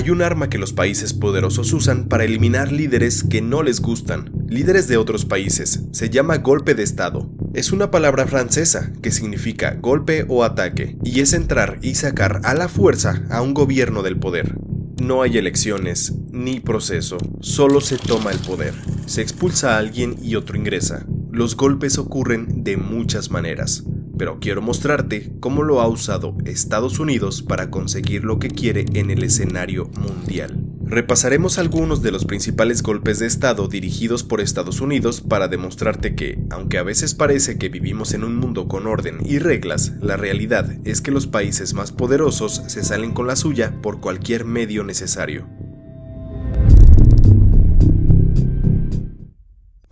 Hay un arma que los países poderosos usan para eliminar líderes que no les gustan, líderes de otros países. Se llama golpe de estado. Es una palabra francesa que significa golpe o ataque, y es entrar y sacar a la fuerza a un gobierno del poder. No hay elecciones, ni proceso, solo se toma el poder. Se expulsa a alguien y otro ingresa. Los golpes ocurren de muchas maneras, pero quiero mostrarte cómo lo ha usado Estados Unidos para conseguir lo que quiere en el escenario mundial. Repasaremos algunos de los principales golpes de Estado dirigidos por Estados Unidos para demostrarte que, aunque a veces parece que vivimos en un mundo con orden y reglas, la realidad es que los países más poderosos se salen con la suya por cualquier medio necesario.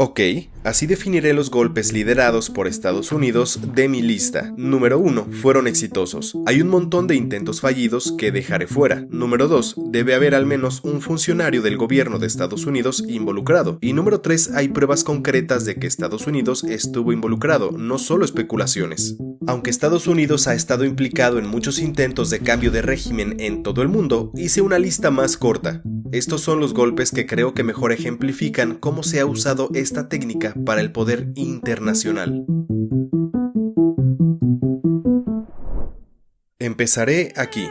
Ok, así definiré los golpes liderados por Estados Unidos de mi lista. Número 1. Fueron exitosos. Hay un montón de intentos fallidos que dejaré fuera. Número 2. Debe haber al menos un funcionario del gobierno de Estados Unidos involucrado. Y número 3. Hay pruebas concretas de que Estados Unidos estuvo involucrado, no solo especulaciones. Aunque Estados Unidos ha estado implicado en muchos intentos de cambio de régimen en todo el mundo, hice una lista más corta. Estos son los golpes que creo que mejor ejemplifican cómo se ha usado esta técnica para el poder internacional. Empezaré aquí.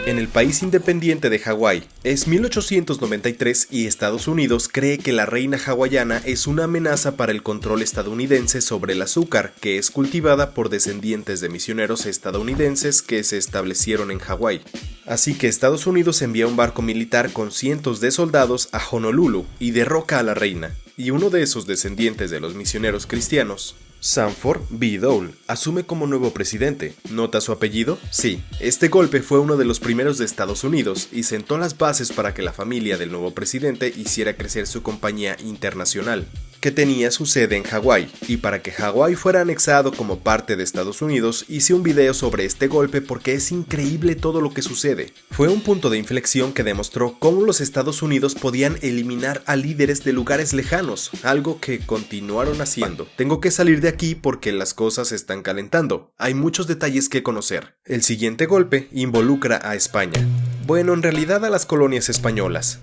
En el país independiente de Hawái, es 1893 y Estados Unidos cree que la reina hawaiana es una amenaza para el control estadounidense sobre el azúcar, que es cultivada por descendientes de misioneros estadounidenses que se establecieron en Hawái. Así que Estados Unidos envía un barco militar con cientos de soldados a Honolulu y derroca a la reina, y uno de esos descendientes de los misioneros cristianos, Sanford B. Dole, asume como nuevo presidente. ¿Nota su apellido? Sí, este golpe fue uno de los primeros de Estados Unidos y sentó las bases para que la familia del nuevo presidente hiciera crecer su compañía internacional, que tenía su sede en Hawái, y para que Hawái fuera anexado como parte de Estados Unidos, hice un video sobre este golpe porque es increíble todo lo que sucede. Fue un punto de inflexión que demostró cómo los Estados Unidos podían eliminar a líderes de lugares lejanos, algo que continuaron haciendo. Tengo que salir de aquí porque las cosas se están calentando. Hay muchos detalles que conocer. El siguiente golpe involucra a España. Bueno, en realidad a las colonias españolas.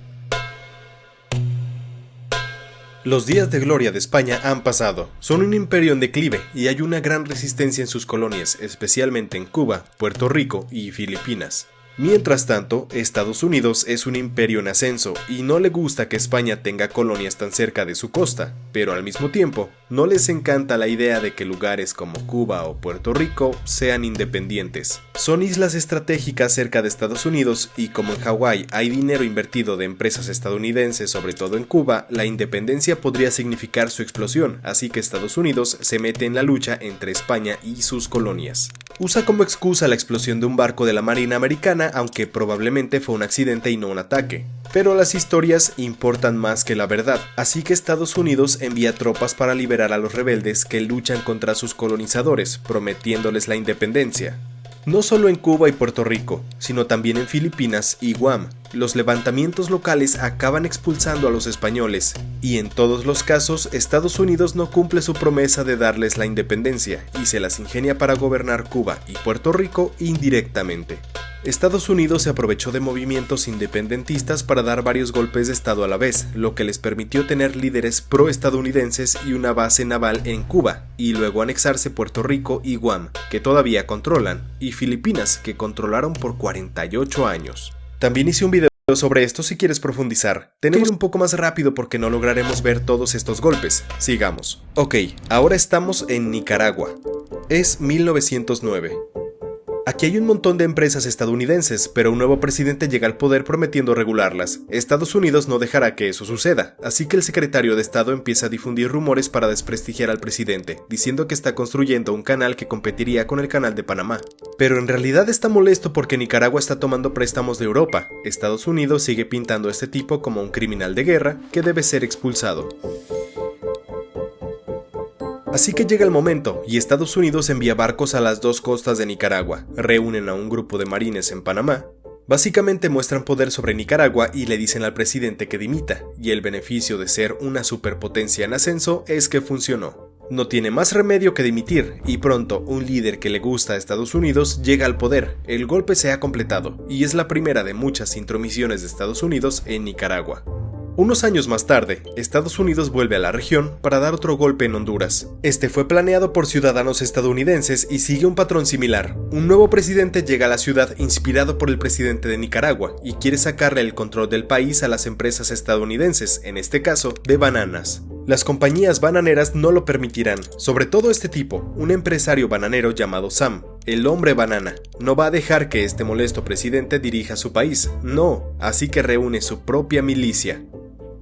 Los días de gloria de España han pasado. Son un imperio en declive y hay una gran resistencia en sus colonias, especialmente en Cuba, Puerto Rico y Filipinas. Mientras tanto, Estados Unidos es un imperio en ascenso y no le gusta que España tenga colonias tan cerca de su costa, pero al mismo tiempo, no les encanta la idea de que lugares como Cuba o Puerto Rico sean independientes. Son islas estratégicas cerca de Estados Unidos y como en Hawái hay dinero invertido de empresas estadounidenses, sobre todo en Cuba, la independencia podría significar su explosión, así que Estados Unidos se mete en la lucha entre España y sus colonias. Usa como excusa la explosión de un barco de la Marina Americana, aunque probablemente fue un accidente y no un ataque. Pero las historias importan más que la verdad, así que Estados Unidos envía tropas para liberar a los rebeldes que luchan contra sus colonizadores, prometiéndoles la independencia. No solo en Cuba y Puerto Rico, sino también en Filipinas y Guam, los levantamientos locales acaban expulsando a los españoles, y en todos los casos Estados Unidos no cumple su promesa de darles la independencia, y se las ingenia para gobernar Cuba y Puerto Rico indirectamente. Estados Unidos se aprovechó de movimientos independentistas para dar varios golpes de estado a la vez, lo que les permitió tener líderes pro-estadounidenses y una base naval en Cuba, y luego anexarse Puerto Rico y Guam, que todavía controlan, y Filipinas, que controlaron por 48 años. También hice un video sobre esto si quieres profundizar. Tenemos un poco más rápido porque no lograremos ver todos estos golpes. Sigamos. Ok, ahora estamos en Nicaragua. Es 1909. Aquí hay un montón de empresas estadounidenses, pero un nuevo presidente llega al poder prometiendo regularlas. Estados Unidos no dejará que eso suceda, así que el secretario de Estado empieza a difundir rumores para desprestigiar al presidente, diciendo que está construyendo un canal que competiría con el canal de Panamá. Pero en realidad está molesto porque Nicaragua está tomando préstamos de Europa. Estados Unidos sigue pintando a este tipo como un criminal de guerra que debe ser expulsado. Así que llega el momento, y Estados Unidos envía barcos a las dos costas de Nicaragua, reúnen a un grupo de marines en Panamá, básicamente muestran poder sobre Nicaragua y le dicen al presidente que dimita, y el beneficio de ser una superpotencia en ascenso es que funcionó. No tiene más remedio que dimitir, y pronto un líder que le gusta a Estados Unidos llega al poder. El golpe se ha completado, y es la primera de muchas intromisiones de Estados Unidos en Nicaragua. Unos años más tarde, Estados Unidos vuelve a la región para dar otro golpe en Honduras. Este fue planeado por ciudadanos estadounidenses y sigue un patrón similar. Un nuevo presidente llega a la ciudad inspirado por el presidente de Nicaragua y quiere sacarle el control del país a las empresas estadounidenses, en este caso, de bananas. Las compañías bananeras no lo permitirán, sobre todo este tipo, un empresario bananero llamado Sam, el hombre banana. No va a dejar que este molesto presidente dirija su país, no, así que reúne su propia milicia.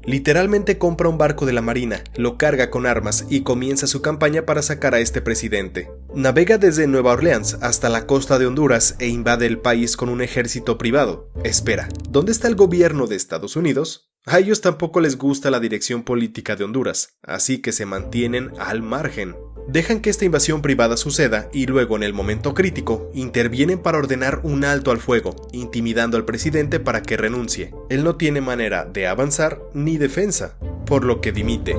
Literalmente compra un barco de la marina, lo carga con armas y comienza su campaña para sacar a este presidente. Navega desde Nueva Orleans hasta la costa de Honduras e invade el país con un ejército privado. Espera, ¿dónde está el gobierno de Estados Unidos? A ellos tampoco les gusta la dirección política de Honduras, así que se mantienen al margen. Dejan que esta invasión privada suceda y luego en el momento crítico intervienen para ordenar un alto al fuego, intimidando al presidente para que renuncie. Él no tiene manera de avanzar ni defensa, por lo que dimite.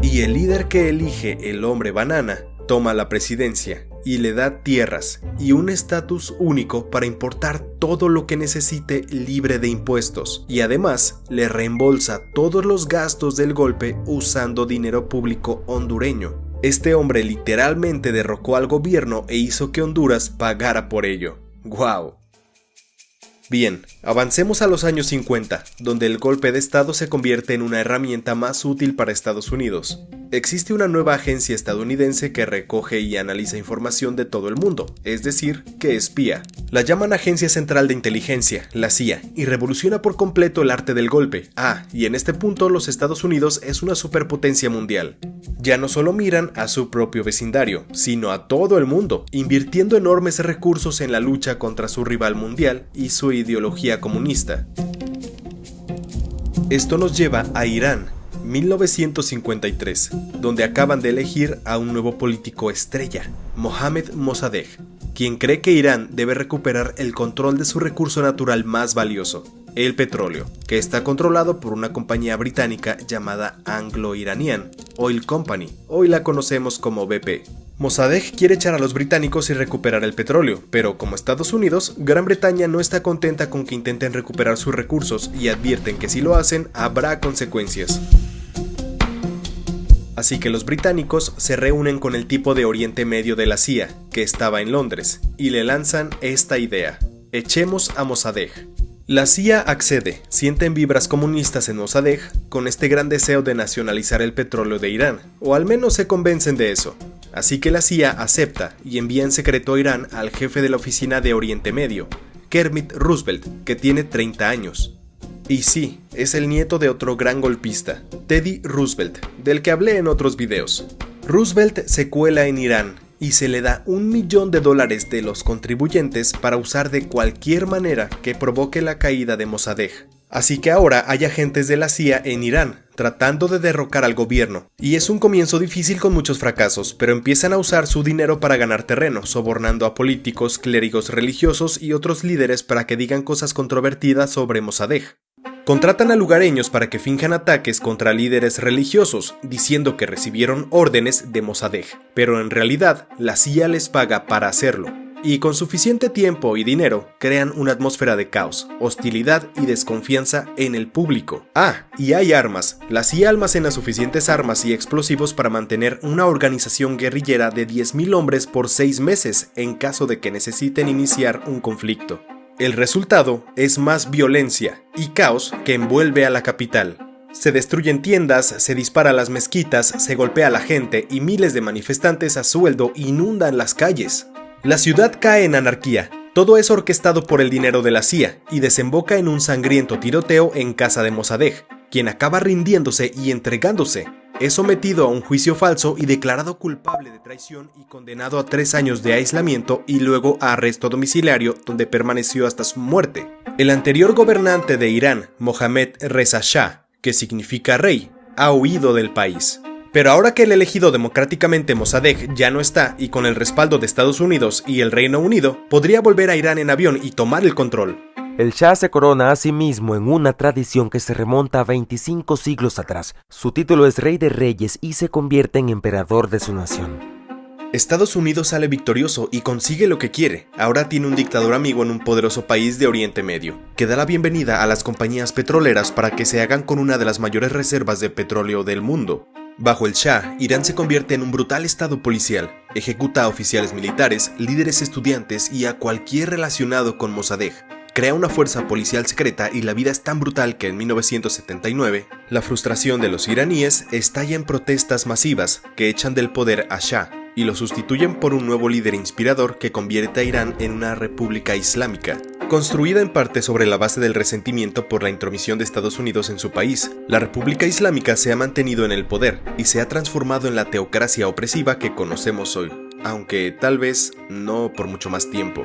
Y el líder que elige el hombre banana toma la presidencia y le da tierras y un estatus único para importar todo lo que necesite libre de impuestos, y además le reembolsa todos los gastos del golpe usando dinero público hondureño. Este hombre literalmente derrocó al gobierno e hizo que Honduras pagara por ello. ¡Guau! Bien, avancemos a los años 50, donde el golpe de Estado se convierte en una herramienta más útil para Estados Unidos. Existe una nueva agencia estadounidense que recoge y analiza información de todo el mundo, es decir, que espía. La llaman Agencia Central de Inteligencia, la CIA, y revoluciona por completo el arte del golpe. Y en este punto los Estados Unidos es una superpotencia mundial. Ya no solo miran a su propio vecindario, sino a todo el mundo, invirtiendo enormes recursos en la lucha contra su rival mundial y su ideología comunista. Esto nos lleva a Irán, 1953, donde acaban de elegir a un nuevo político estrella, Mohammad Mossadegh, quien cree que Irán debe recuperar el control de su recurso natural más valioso, el petróleo, que está controlado por una compañía británica llamada Anglo-Iranian Oil Company, hoy la conocemos como BP. Mossadegh quiere echar a los británicos y recuperar el petróleo, pero como Estados Unidos, Gran Bretaña no está contenta con que intenten recuperar sus recursos y advierten que si lo hacen, habrá consecuencias. Así que los británicos se reúnen con el tipo de Oriente Medio de la CIA, que estaba en Londres, y le lanzan esta idea: echemos a Mossadegh. La CIA accede, sienten vibras comunistas en Mossadegh con este gran deseo de nacionalizar el petróleo de Irán, o al menos se convencen de eso. Así que la CIA acepta y envía en secreto a Irán al jefe de la oficina de Oriente Medio, Kermit Roosevelt, que tiene 30 años. Y sí, es el nieto de otro gran golpista, Teddy Roosevelt, del que hablé en otros videos. Roosevelt se cuela en Irán y se le da $1 millón de los contribuyentes para usar de cualquier manera que provoque la caída de Mossadegh. Así que ahora hay agentes de la CIA en Irán, tratando de derrocar al gobierno. Y es un comienzo difícil con muchos fracasos, pero empiezan a usar su dinero para ganar terreno, sobornando a políticos, clérigos religiosos y otros líderes para que digan cosas controvertidas sobre Mossadegh. Contratan a lugareños para que finjan ataques contra líderes religiosos, diciendo que recibieron órdenes de Mossadegh, pero en realidad la CIA les paga para hacerlo. Y con suficiente tiempo y dinero, crean una atmósfera de caos, hostilidad y desconfianza en el público. Y hay armas. La CIA almacena suficientes armas y explosivos para mantener una organización guerrillera de 10.000 hombres por 6 meses en caso de que necesiten iniciar un conflicto. El resultado es más violencia y caos que envuelve a la capital. Se destruyen tiendas, se dispara a las mezquitas, se golpea a la gente y miles de manifestantes a sueldo inundan las calles. La ciudad cae en anarquía. Todo es orquestado por el dinero de la CIA y desemboca en un sangriento tiroteo en casa de Mossadegh, quien acaba rindiéndose y entregándose. Es sometido a un juicio falso y declarado culpable de traición y condenado a 3 años de aislamiento y luego a arresto domiciliario, donde permaneció hasta su muerte. El anterior gobernante de Irán, Mohammad Reza Shah, que significa rey, ha huido del país. Pero ahora que el elegido democráticamente Mossadegh ya no está y con el respaldo de Estados Unidos y el Reino Unido, podría volver a Irán en avión y tomar el control. El Shah se corona a sí mismo en una tradición que se remonta a 25 siglos atrás. Su título es Rey de Reyes y se convierte en emperador de su nación. Estados Unidos sale victorioso y consigue lo que quiere. Ahora tiene un dictador amigo en un poderoso país de Oriente Medio, que da la bienvenida a las compañías petroleras para que se hagan con una de las mayores reservas de petróleo del mundo. Bajo el Shah, Irán se convierte en un brutal estado policial. Ejecuta a oficiales militares, líderes estudiantes y a cualquier relacionado con Mossadegh. Crea una fuerza policial secreta y la vida es tan brutal que en 1979, la frustración de los iraníes estalla en protestas masivas que echan del poder a Shah y lo sustituyen por un nuevo líder inspirador que convierte a Irán en una república islámica. Construida en parte sobre la base del resentimiento por la intromisión de Estados Unidos en su país, la República Islámica se ha mantenido en el poder y se ha transformado en la teocracia opresiva que conocemos hoy, aunque tal vez no por mucho más tiempo.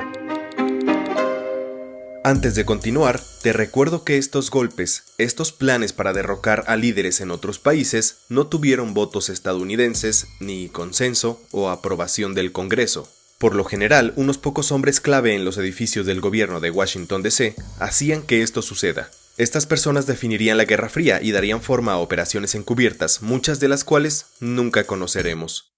Antes de continuar, te recuerdo que estos golpes, estos planes para derrocar a líderes en otros países, no tuvieron votos estadounidenses, ni consenso o aprobación del Congreso. Por lo general, unos pocos hombres clave en los edificios del gobierno de Washington D.C. hacían que esto suceda. Estas personas definirían la Guerra Fría y darían forma a operaciones encubiertas, muchas de las cuales nunca conoceremos.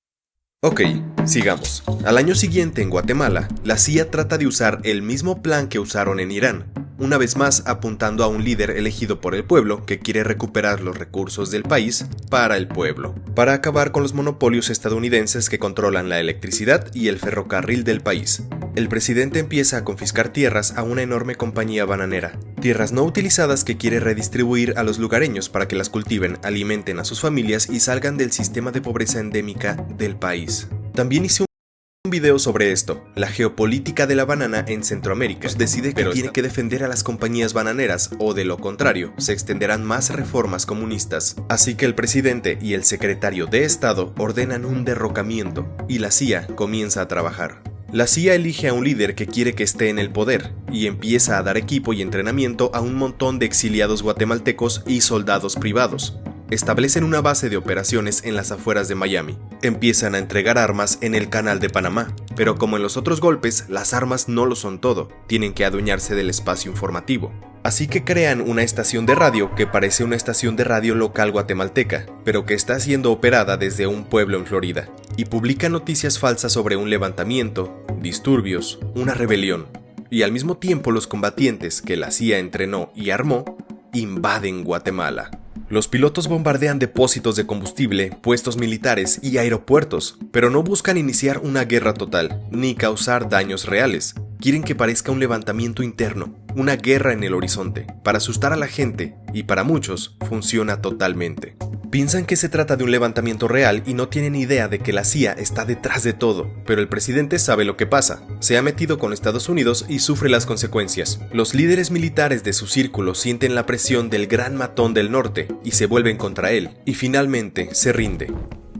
Ok, sigamos. Al año siguiente en Guatemala, la CIA trata de usar el mismo plan que usaron en Irán, una vez más apuntando a un líder elegido por el pueblo que quiere recuperar los recursos del país para el pueblo, para acabar con los monopolios estadounidenses que controlan la electricidad y el ferrocarril del país. El presidente empieza a confiscar tierras a una enorme compañía bananera, tierras no utilizadas que quiere redistribuir a los lugareños para que las cultiven, alimenten a sus familias y salgan del sistema de pobreza endémica del país. También hice un video sobre esto, la geopolítica de la banana en Centroamérica. Decide que tiene que defender a las compañías bananeras o de lo contrario, se extenderán más reformas comunistas. Así que el presidente y el secretario de Estado ordenan un derrocamiento y la CIA comienza a trabajar. La CIA elige a un líder que quiere que esté en el poder y empieza a dar equipo y entrenamiento a un montón de exiliados guatemaltecos y soldados privados. Establecen una base de operaciones en las afueras de Miami. Empiezan a entregar armas en el Canal de Panamá, pero como en los otros golpes, las armas no lo son todo, tienen que adueñarse del espacio informativo. Así que crean una estación de radio que parece una estación de radio local guatemalteca, pero que está siendo operada desde un pueblo en Florida, y publican noticias falsas sobre un levantamiento, disturbios, una rebelión, y al mismo tiempo los combatientes que la CIA entrenó y armó, invaden Guatemala. Los pilotos bombardean depósitos de combustible, puestos militares y aeropuertos, pero no buscan iniciar una guerra total, ni causar daños reales. Quieren que parezca un levantamiento interno, una guerra en el horizonte, para asustar a la gente, y para muchos funciona totalmente. Piensan que se trata de un levantamiento real y no tienen idea de que la CIA está detrás de todo, pero el presidente sabe lo que pasa, se ha metido con Estados Unidos y sufre las consecuencias. Los líderes militares de su círculo sienten la presión del gran matón del norte y se vuelven contra él, y finalmente se rinde.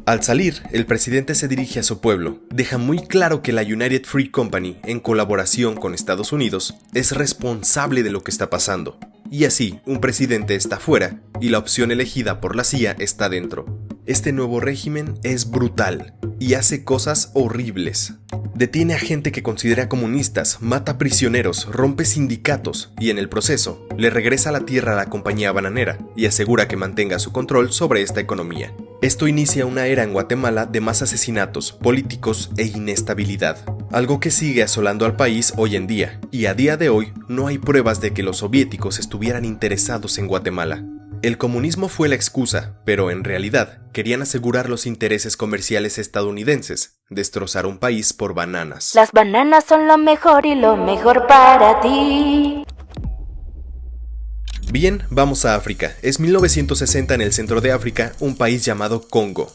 Al salir, el presidente se dirige a su pueblo, deja muy claro que la United Fruit Company, en colaboración con Estados Unidos, es responsable de lo que está pasando. Y así, un presidente está fuera y la opción elegida por la CIA está dentro. Este nuevo régimen es brutal y hace cosas horribles. Detiene a gente que considera comunistas, mata prisioneros, rompe sindicatos y en el proceso le regresa la tierra a la compañía bananera y asegura que mantenga su control sobre esta economía. Esto inicia una era en Guatemala de más asesinatos, políticos e inestabilidad, algo que sigue asolando al país hoy en día, y a día de hoy no hay pruebas de que los soviéticos estuvieran interesados en Guatemala. El comunismo fue la excusa, pero en realidad querían asegurar los intereses comerciales estadounidenses, destrozar un país por bananas. Las bananas son lo mejor y lo mejor para ti. Bien, vamos a África. Es 1960 en el centro de África, un país llamado Congo.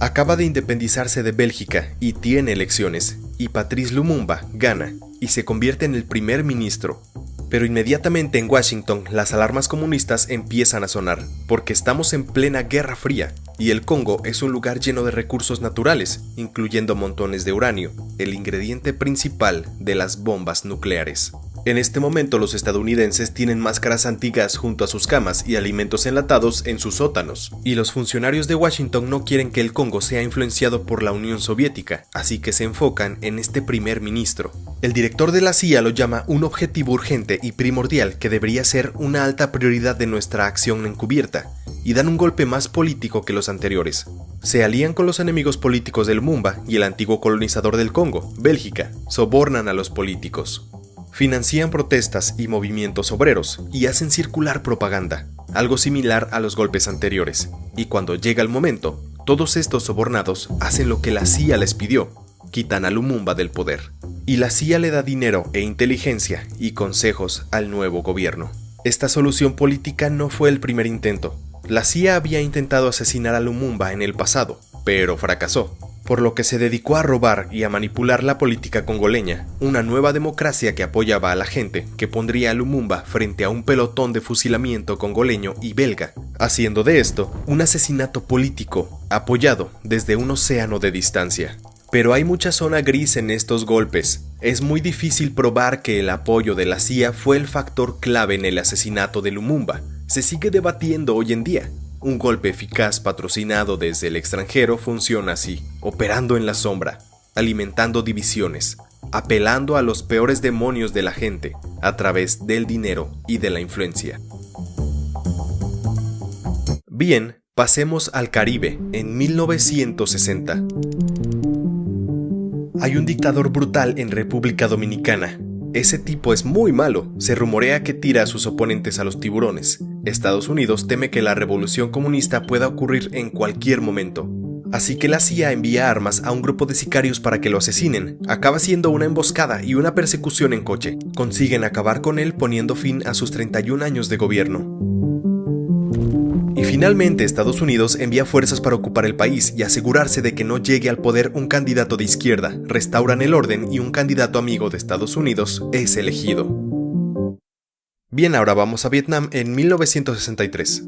Acaba de independizarse de Bélgica y tiene elecciones, y Patrice Lumumba gana y se convierte en el primer ministro. Pero inmediatamente en Washington las alarmas comunistas empiezan a sonar, porque estamos en plena Guerra Fría, y el Congo es un lugar lleno de recursos naturales, incluyendo montones de uranio, el ingrediente principal de las bombas nucleares. En este momento los estadounidenses tienen máscaras antigas junto a sus camas y alimentos enlatados en sus sótanos, y los funcionarios de Washington no quieren que el Congo sea influenciado por la Unión Soviética, así que se enfocan en este primer ministro. El director de la CIA lo llama un objetivo urgente y primordial que debería ser una alta prioridad de nuestra acción encubierta, y dan un golpe más político que los anteriores. Se alían con los enemigos políticos de Lumumba y el antiguo colonizador del Congo, Bélgica, sobornan a los políticos. Financian protestas y movimientos obreros y hacen circular propaganda, algo similar a los golpes anteriores. Y cuando llega el momento, todos estos sobornados hacen lo que la CIA les pidió, quitan a Lumumba del poder. Y la CIA le da dinero e inteligencia y consejos al nuevo gobierno. Esta solución política no fue el primer intento. La CIA había intentado asesinar a Lumumba en el pasado, pero fracasó, por lo que se dedicó a robar y a manipular la política congoleña, una nueva democracia que apoyaba a la gente que pondría a Lumumba frente a un pelotón de fusilamiento congoleño y belga, haciendo de esto un asesinato político apoyado desde un océano de distancia. Pero hay mucha zona gris en estos golpes. Es muy difícil probar que el apoyo de la CIA fue el factor clave en el asesinato de Lumumba. Se sigue debatiendo hoy en día. Un golpe eficaz patrocinado desde el extranjero funciona así, operando en la sombra, alimentando divisiones, apelando a los peores demonios de la gente a través del dinero y de la influencia. Bien, pasemos al Caribe en 1960. Hay un dictador brutal en República Dominicana. Ese tipo es muy malo, se rumorea que tira a sus oponentes a los tiburones. Estados Unidos teme que la revolución comunista pueda ocurrir en cualquier momento. Así que la CIA envía armas a un grupo de sicarios para que lo asesinen. Acaba siendo una emboscada y una persecución en coche. Consiguen acabar con él poniendo fin a sus 31 años de gobierno. Y finalmente Estados Unidos envía fuerzas para ocupar el país y asegurarse de que no llegue al poder un candidato de izquierda, restauran el orden y un candidato amigo de Estados Unidos es elegido. Bien, ahora vamos a Vietnam en 1963.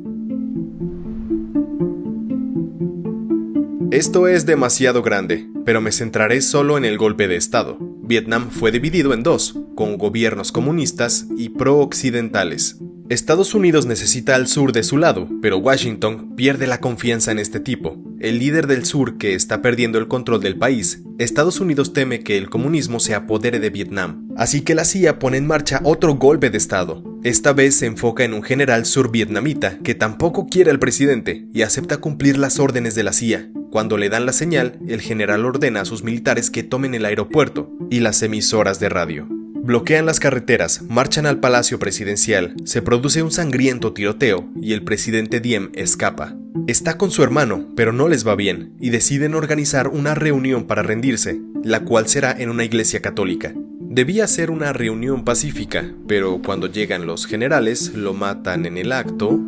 Esto es demasiado grande, pero me centraré solo en el golpe de Estado. Vietnam fue dividido en dos, con gobiernos comunistas y pro-occidentales. Estados Unidos necesita al sur de su lado, pero Washington pierde la confianza en este tipo, el líder del sur que está perdiendo el control del país. Estados Unidos teme que el comunismo se apodere de Vietnam, así que la CIA pone en marcha otro golpe de Estado. Esta vez se enfoca en un general survietnamita que tampoco quiere al presidente y acepta cumplir las órdenes de la CIA. Cuando le dan la señal, el general ordena a sus militares que tomen el aeropuerto y las emisoras de radio. Bloquean las carreteras, marchan al palacio presidencial, se produce un sangriento tiroteo y el presidente Diem escapa. Está con su hermano, pero no les va bien, y deciden organizar una reunión para rendirse, la cual será en una iglesia católica. Debía ser una reunión pacífica, pero cuando llegan los generales, lo matan en el acto,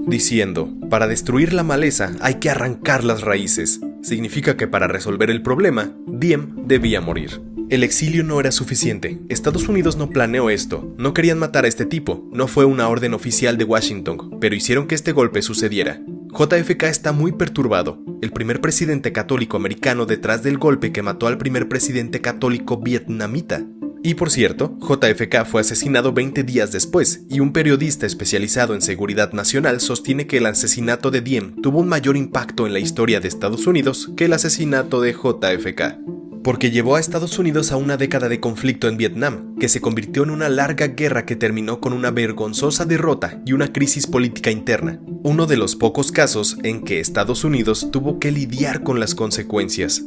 diciendo, para destruir la maleza hay que arrancar las raíces. Significa que para resolver el problema, Diem debía morir. El exilio no era suficiente. Estados Unidos no planeó esto. No querían matar a este tipo. No fue una orden oficial de Washington, pero hicieron que este golpe sucediera. JFK está muy perturbado. El primer presidente católico americano detrás del golpe que mató al primer presidente católico vietnamita. Y por cierto, JFK fue asesinado 20 días después, y un periodista especializado en seguridad nacional sostiene que el asesinato de Diem tuvo un mayor impacto en la historia de Estados Unidos que el asesinato de JFK. Porque llevó a Estados Unidos a una década de conflicto en Vietnam, que se convirtió en una larga guerra que terminó con una vergonzosa derrota y una crisis política interna, uno de los pocos casos en que Estados Unidos tuvo que lidiar con las consecuencias.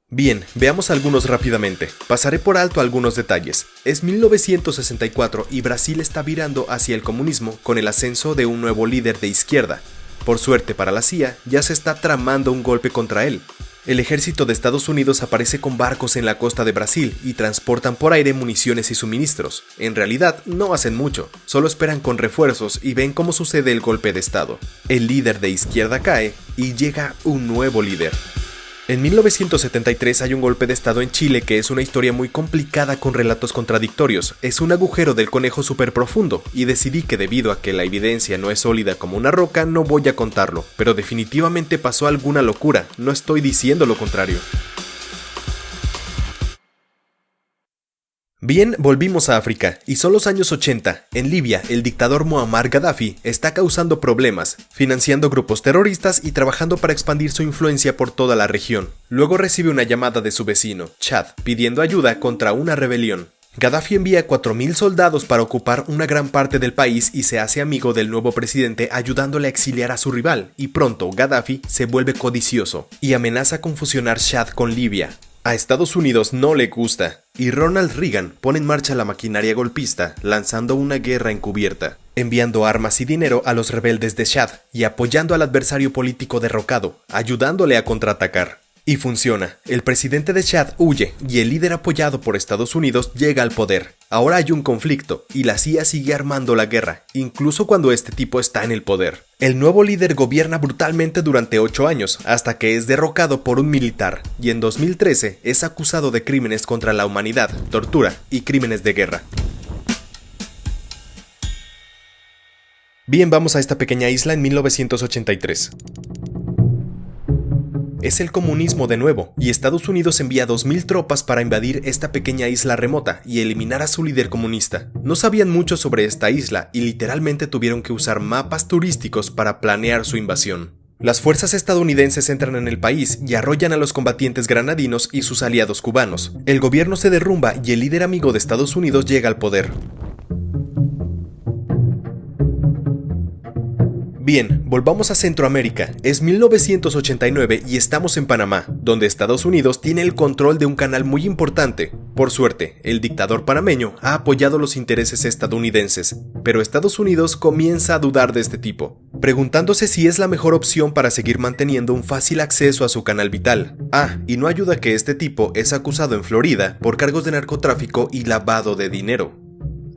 Bien, veamos algunos rápidamente. Pasaré por alto algunos detalles. Es 1964 y Brasil está virando hacia el comunismo con el ascenso de un nuevo líder de izquierda. Por suerte para la CIA, ya se está tramando un golpe contra él. El ejército de Estados Unidos aparece con barcos en la costa de Brasil y transportan por aire municiones y suministros. En realidad, no hacen mucho, solo esperan con refuerzos y ven cómo sucede el golpe de Estado. El líder de izquierda cae y llega un nuevo líder. En 1973 hay un golpe de Estado en Chile que es una historia muy complicada con relatos contradictorios. Es un agujero del conejo súper profundo y decidí que debido a que la evidencia no es sólida como una roca no voy a contarlo, pero definitivamente pasó alguna locura, no estoy diciendo lo contrario. Bien, volvimos a África, y son los años 80. En Libia, el dictador Muammar Gaddafi está causando problemas, financiando grupos terroristas y trabajando para expandir su influencia por toda la región. Luego recibe una llamada de su vecino, Chad, pidiendo ayuda contra una rebelión. Gaddafi envía 4.000 soldados para ocupar una gran parte del país y se hace amigo del nuevo presidente ayudándole a exiliar a su rival, y pronto Gaddafi se vuelve codicioso y amenaza con fusionar Chad con Libia. A Estados Unidos no le gusta, y Ronald Reagan pone en marcha la maquinaria golpista, lanzando una guerra encubierta, enviando armas y dinero a los rebeldes de Chad y apoyando al adversario político derrocado, ayudándole a contraatacar. Y funciona. El presidente de Chad huye y el líder apoyado por Estados Unidos llega al poder. Ahora hay un conflicto y la CIA sigue armando la guerra, incluso cuando este tipo está en el poder. El nuevo líder gobierna brutalmente durante 8 años, hasta que es derrocado por un militar, y en 2013 es acusado de crímenes contra la humanidad, tortura y crímenes de guerra. Bien, vamos a esta pequeña isla en 1983. Es el comunismo de nuevo, y Estados Unidos envía 2.000 tropas para invadir esta pequeña isla remota y eliminar a su líder comunista. No sabían mucho sobre esta isla y literalmente tuvieron que usar mapas turísticos para planear su invasión. Las fuerzas estadounidenses entran en el país y arrollan a los combatientes granadinos y sus aliados cubanos. El gobierno se derrumba y el líder amigo de Estados Unidos llega al poder. Bien, volvamos a Centroamérica. Es 1989 y estamos en Panamá, donde Estados Unidos tiene el control de un canal muy importante. Por suerte, el dictador panameño ha apoyado los intereses estadounidenses, pero Estados Unidos comienza a dudar de este tipo, preguntándose si es la mejor opción para seguir manteniendo un fácil acceso a su canal vital. Y no ayuda que este tipo es acusado en Florida por cargos de narcotráfico y lavado de dinero.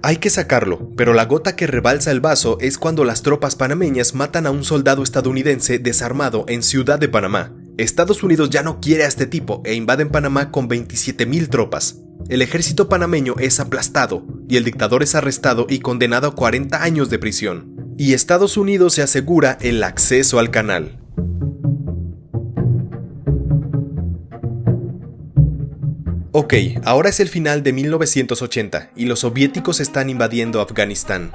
Hay que sacarlo, pero la gota que rebalsa el vaso es cuando las tropas panameñas matan a un soldado estadounidense desarmado en Ciudad de Panamá. Estados Unidos ya no quiere a este tipo e invaden Panamá con 27.000 tropas. El ejército panameño es aplastado y el dictador es arrestado y condenado a 40 años de prisión. Y Estados Unidos se asegura el acceso al canal. Ok, ahora es el final de 1980 y los soviéticos están invadiendo Afganistán.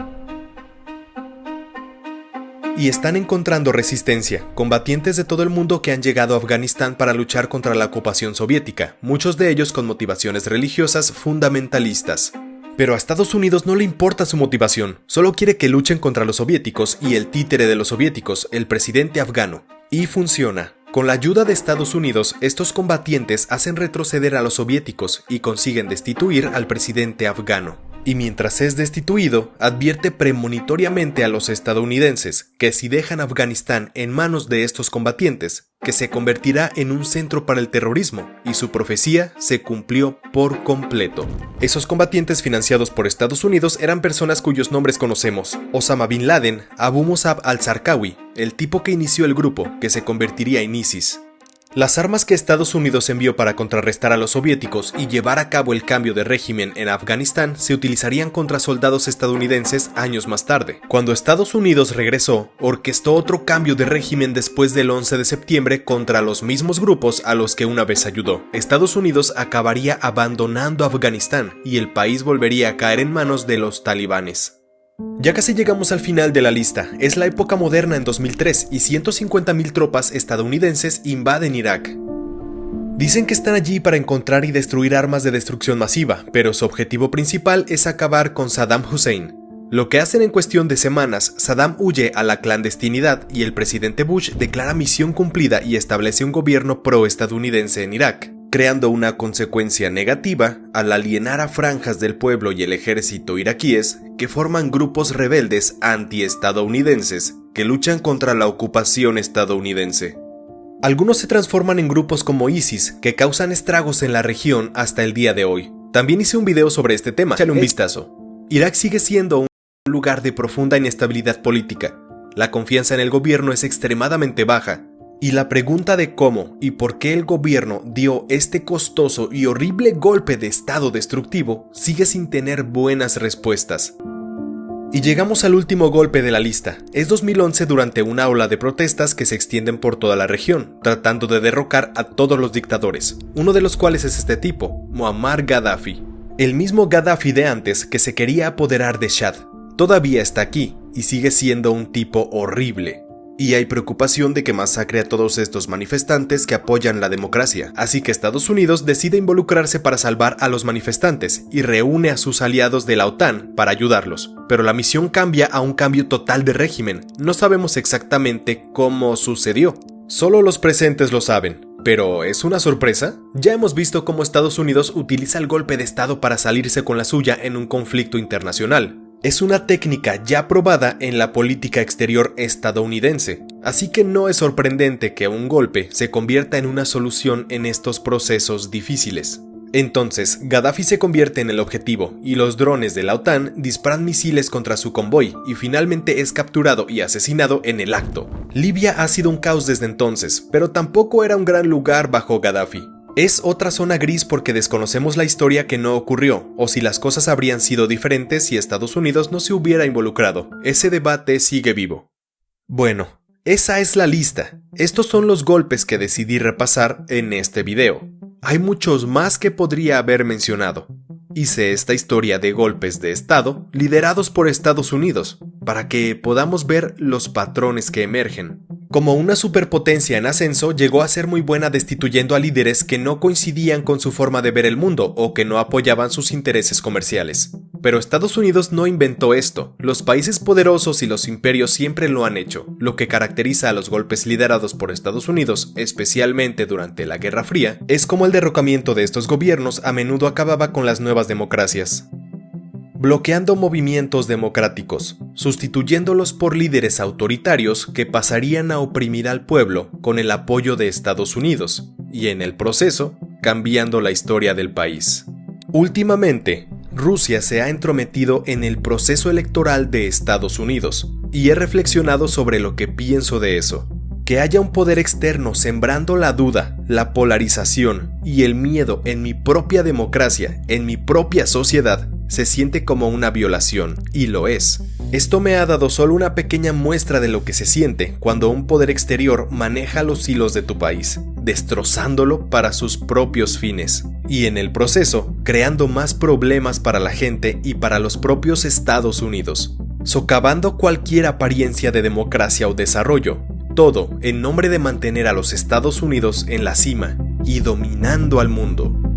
Y están encontrando resistencia, combatientes de todo el mundo que han llegado a Afganistán para luchar contra la ocupación soviética, muchos de ellos con motivaciones religiosas fundamentalistas. Pero a Estados Unidos no le importa su motivación, solo quiere que luchen contra los soviéticos y el títere de los soviéticos, el presidente afgano. Y funciona. Con la ayuda de Estados Unidos, estos combatientes hacen retroceder a los soviéticos y consiguen destituir al presidente afgano. Y mientras es destituido, advierte premonitoriamente a los estadounidenses que si dejan Afganistán en manos de estos combatientes, que se convertirá en un centro para el terrorismo, y su profecía se cumplió por completo. Esos combatientes financiados por Estados Unidos eran personas cuyos nombres conocemos: Osama Bin Laden, Abu Musab al-Zarqawi, el tipo que inició el grupo, que se convertiría en ISIS. Las armas que Estados Unidos envió para contrarrestar a los soviéticos y llevar a cabo el cambio de régimen en Afganistán se utilizarían contra soldados estadounidenses años más tarde. Cuando Estados Unidos regresó, orquestó otro cambio de régimen después del 11 de septiembre contra los mismos grupos a los que una vez ayudó. Estados Unidos acabaría abandonando Afganistán y el país volvería a caer en manos de los talibanes. Ya casi llegamos al final de la lista. Es la época moderna en 2003 y 150.000 tropas estadounidenses invaden Irak. Dicen que están allí para encontrar y destruir armas de destrucción masiva, pero su objetivo principal es acabar con Saddam Hussein. Lo que hacen en cuestión de semanas, Saddam huye a la clandestinidad y el presidente Bush declara misión cumplida y establece un gobierno pro-estadounidense en Irak, creando una consecuencia negativa al alienar a franjas del pueblo y el ejército iraquíes que forman grupos rebeldes anti-estadounidenses que luchan contra la ocupación estadounidense. Algunos se transforman en grupos como ISIS que causan estragos en la región hasta el día de hoy. También hice un video sobre este tema, échale un vistazo. Irak sigue siendo un lugar de profunda inestabilidad política. La confianza en el gobierno es extremadamente baja. Y la pregunta de cómo y por qué el gobierno dio este costoso y horrible golpe de estado destructivo sigue sin tener buenas respuestas. Y llegamos al último golpe de la lista. Es 2011 durante una ola de protestas que se extienden por toda la región, tratando de derrocar a todos los dictadores, uno de los cuales es este tipo, Muammar Gaddafi. El mismo Gaddafi de antes que se quería apoderar de Chad todavía está aquí y sigue siendo un tipo horrible. Y hay preocupación de que masacre a todos estos manifestantes que apoyan la democracia, así que Estados Unidos decide involucrarse para salvar a los manifestantes y reúne a sus aliados de la OTAN para ayudarlos. Pero la misión cambia a un cambio total de régimen. No sabemos exactamente cómo sucedió. Solo los presentes lo saben. ¿Pero es una sorpresa? Ya hemos visto cómo Estados Unidos utiliza el golpe de Estado para salirse con la suya en un conflicto internacional. Es una técnica ya probada en la política exterior estadounidense, así que no es sorprendente que un golpe se convierta en una solución en estos procesos difíciles. Entonces, Gaddafi se convierte en el objetivo y los drones de la OTAN disparan misiles contra su convoy y finalmente es capturado y asesinado en el acto. Libia ha sido un caos desde entonces, pero tampoco era un gran lugar bajo Gaddafi. Es otra zona gris porque desconocemos la historia que no ocurrió, o si las cosas habrían sido diferentes si Estados Unidos no se hubiera involucrado. Ese debate sigue vivo. Bueno, esa es la lista. Estos son los golpes que decidí repasar en este video. Hay muchos más que podría haber mencionado. Hice esta historia de golpes de Estado liderados por Estados Unidos, para que podamos ver los patrones que emergen. Como una superpotencia en ascenso, llegó a ser muy buena destituyendo a líderes que no coincidían con su forma de ver el mundo o que no apoyaban sus intereses comerciales. Pero Estados Unidos no inventó esto. Los países poderosos y los imperios siempre lo han hecho. Lo que caracteriza a los golpes liderados por Estados Unidos, especialmente durante la Guerra Fría, es como el derrocamiento de estos gobiernos a menudo acababa con las nuevas democracias. Bloqueando movimientos democráticos, sustituyéndolos por líderes autoritarios que pasarían a oprimir al pueblo con el apoyo de Estados Unidos, y en el proceso, cambiando la historia del país. Últimamente, Rusia se ha entrometido en el proceso electoral de Estados Unidos, y he reflexionado sobre lo que pienso de eso. Que haya un poder externo sembrando la duda, la polarización y el miedo en mi propia democracia, en mi propia sociedad, se siente como una violación, y lo es. Esto me ha dado solo una pequeña muestra de lo que se siente cuando un poder exterior maneja los hilos de tu país, destrozándolo para sus propios fines, y en el proceso, creando más problemas para la gente y para los propios Estados Unidos, socavando cualquier apariencia de democracia o desarrollo, todo en nombre de mantener a los Estados Unidos en la cima y dominando al mundo.